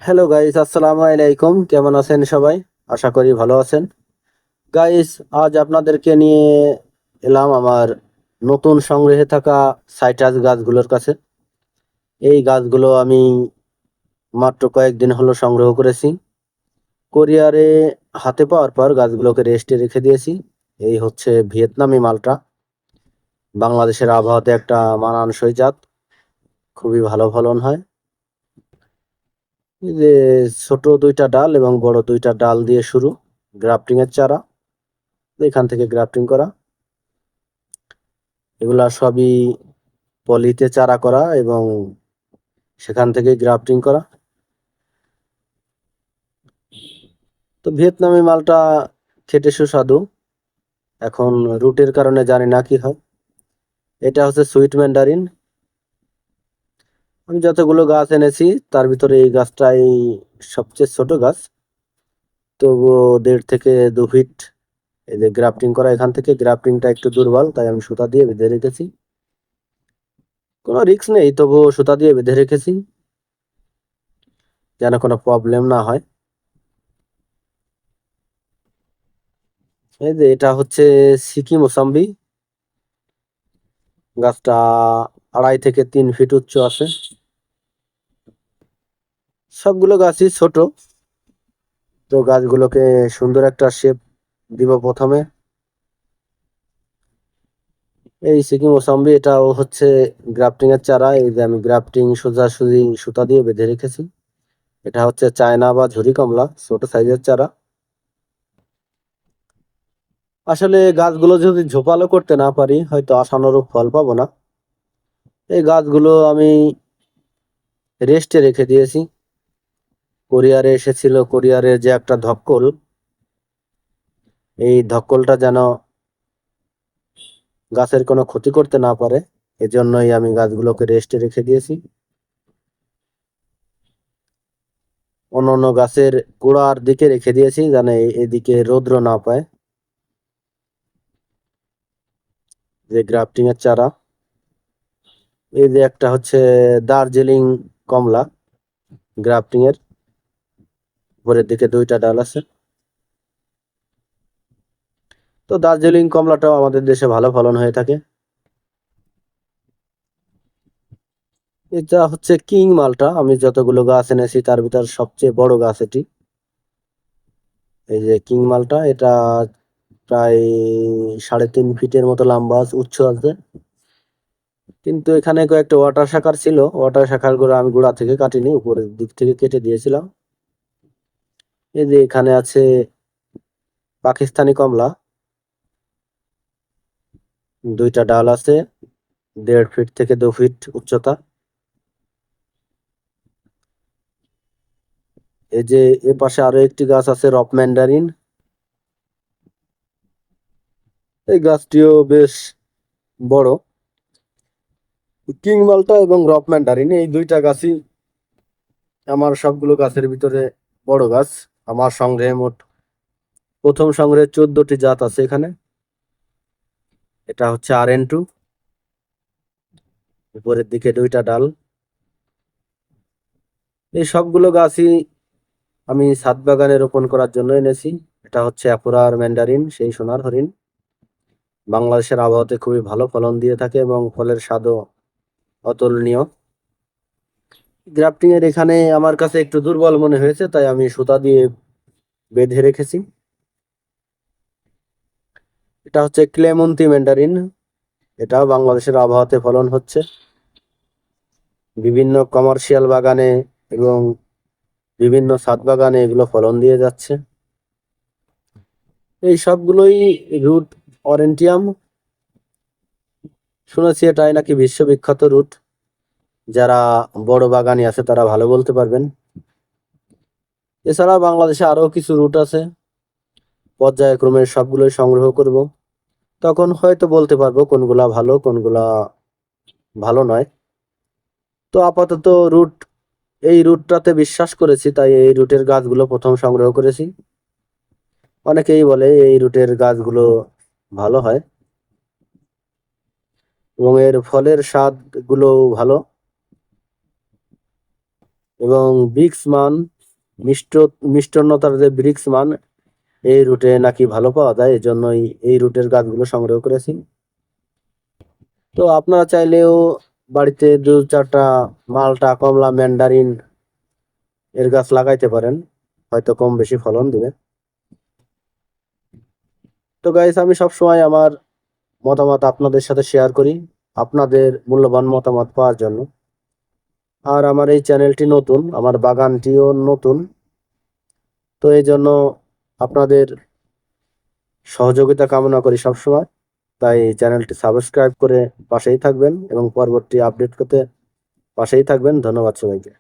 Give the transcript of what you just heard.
Hello guys, আসসালামু আলাইকুম। কেমন আছেন সবাই? আশা করি ভালো আছেন। গাইস, আজ আপনাদেরকে নিয়ে এলাম আমার নতুন সংগ্রহে থাকা সাইট্রাস গাছগুলোর কাছে। এই গাছগুলো আমি মাত্র কয়েকদিন হলো সংগ্রহ করেছি। কোরিয়ারে হাতে পাওয়ার পর গাছগুলোকে রেস্টে রেখে দিয়েছি। এই হচ্ছে ভিয়েতনামি মালটা। বাংলাদেশের আবহাওয়াতে একটা মানানসই জাত, খুবই ভালো ফলন হয়। এই যে ছোট দুইটা ডাল এবং বড় দুইটা ডাল দিয়ে শুরু, গ্রাফটিং এর চারা এখান থেকে গ্রাফটিং করা। এগুলা সবই পলিতে চারা করা এবং সেখান থেকে গ্রাফটিং করা। তো ভিয়েতনামি মালটা খেতে সুস্বাদু। এখন রুটের কারণে জানি না কি হয়। এটা হচ্ছে সুইট ম্যান্ডারিন। আমি যতগুলো গাছ এনেছি তার ভিতরে এই গাছটাই সবচেয়ে ছোট গাছ, তবুও 1.5 থেকে 2 ফিট। এই যে গ্রাফটিং করা, এখান থেকে গ্রাফটিংটা একটু দুর্বল, তাই আমি সুতা দিয়ে বেঁধে রেখেছি। কোনো রিস্ক নেই, তবুও সুতা দিয়ে বেঁধে রেখেছি যেন কোনো প্রবলেম না হয়। এই যে এটা হচ্ছে সিকি মোসাম্বি। গাছটা 2.5 থেকে 3 ফিট উচ্চ আছে। সবগুলো গাছই ছোট। তো গাছগুলোকে সুন্দর একটা শেপ দিব প্রথমে। এই সিকি মোসাম্বি এটাও হচ্ছে গ্রাফটিং এর চারা। এই যে আমি গ্রাফটিং সোজাসুজি সুতা দিয়ে বেঁধে রেখেছি। এটা হচ্ছে চায়না বা ঝুরি কমলা, ছোট সাইজের চারা। আসলে গাছগুলো যদি ঝোপালো করতে না পারি হয়তো আশানুরূপ ফল পাবো না। এই গাছগুলো আমি রেস্টে রেখে দিয়েছি। কোরিয়ারে এসেছিল, কোরিয়ারে যে একটা ধক্কল, এই ধক্কলটা যেন গাছের কোনো ক্ষতি করতে না পারে, এজন্যই আমি গাছগুলোকে রেস্টে রেখে দিয়েছি। অন্যান্য গাছের গোড়ার দিকে রেখে দিয়েছি যেন এদিকে রৌদ্র না পায়। যে গ্রাফটিং এর চারা, এই যে একটা হচ্ছে দার্জিলিং কমলা, গ্রাফটিং এর উপরের দিকে দুইটা ডাল আছে। তো দার্জিলিং কমলাটাও আমাদের দেশে ভালো ফলন হয়ে থাকে। এটা হচ্ছে কিং মালটা। আমি যতগুলো গাছ এনেছি তার ভিতর সবচেয়ে বড় গাছ এটি। এই যে কিং মালটা, এটা প্রায় 3.5 ফিটের মতো লম্বা উচ্চ আছে। কিন্তু এখানে কয়েকটা ওয়াটার শাখার ছিল, ওয়াটার শাখার গুলো আমি গোড়া থেকে কাটিনি, উপরের দিক থেকে কেটে দিয়েছিলাম। এই যে এখানে আছে পাকিস্তানি কমলা, দুইটা ডাল আছে, 1.5 থেকে 2 ফিট উচ্চতা। এই যে এ পাশে আরো একটি গাছ আছে, রক ম্যান্ডারিন। এই গাছটিও বেশ বড়। কিং মালটা এবং রক ম্যান্ডারিন এই দুইটা গাছই আমার সবগুলো গাছের ভিতরে বড় গাছ। আমার সংগ্রহে মোট প্রথম সংগ্রহে 14টি জাত আছে এখানে। এটা হচ্ছে RN2, উপরের দিকে দুইটা ডাল। এই সবগুলো গাছই আমি ছাদ বাগানে রোপণ করার জন্য এনেছি। এটা হচ্ছে অ্যাপোরার ম্যান্ডারিন, সেই সোনার হরিণ। বাংলাদেশের আবহাওয়াতে খুবই ভালো ফলন দিয়ে থাকে এবং ফলের স্বাদও অতুলনীয়। গ্রাফটিং এর এখানে আমার কাছে একটু দুর্বল মনে হয়েছে, তাই আমি সুতা দিয়ে বেঁধে রেখেছি। এটা হচ্ছে ক্লেমন্তি ম্যান্ডারিন। এটাও বাংলাদেশের আবহাওয়াতে ফলন হচ্ছে বিভিন্ন কমার্শিয়াল বাগানে এবং বিভিন্ন ছাদ বাগানে এগুলো ফলন দিয়ে যাচ্ছে। এই সবগুলোই রুট অরেন্টিয়াম। শুনেছি এটাই নাকি বিশ্ববিখ্যাত রুট। যারা বড় বাগানি আছে তারা ভালো বলতে পারবেন। এছাড়া বাংলাদেশে আরো কিছু রুট আছে, পর্যায়ক্রমে সবগুলোই সংগ্রহ করব, তখন হয়তো বলতে পারবো কোনগুলা ভালো কোনগুলা ভালো নয়। তো আপাতত রুট, এই রুটটাতে বিশ্বাস করেছি, তাই এই রুটের গাছগুলো প্রথম সংগ্রহ করেছি। অনেকেই বলে এই রুটের গাছগুলো ভালো হয় এবং এর ফলের স্বাদ গুলো ভালো এবং বিক্স মান মিষ্ট মিষ্টন্নতার যে ব্রিক্স মান এই রুটে নাকি ভালো পাওয়া যায়, এজন্যই এই রুটের গাছগুলো সংগ্রহ করেছি। তো আপনারা চাইলেও বাড়িতে 2-4টা মালটা, কমলা, ম্যান্ডারিন এর গাছ লাগাইতে পারেন, হয়তো কম বেশি ফলন দিবে। তো গাইস, আমি সবসময় আমার মতামত আপনাদের সাথে শেয়ার করি আপনাদের মূল্যবান মতামত পাওয়ার জন্য। আর আমার এই চ্যানেলটি নতুন, আমার বাগানটিও নতুন, তো এই জন্য আপনাদের সহযোগিতা কামনা করি সবসময়। তাই চ্যানেলটি সাবস্ক্রাইব করে পাশেই থাকবেন এবং পরবর্তী আপডেট পেতে পাশেই থাকবেন। ধন্যবাদ সবাইকে।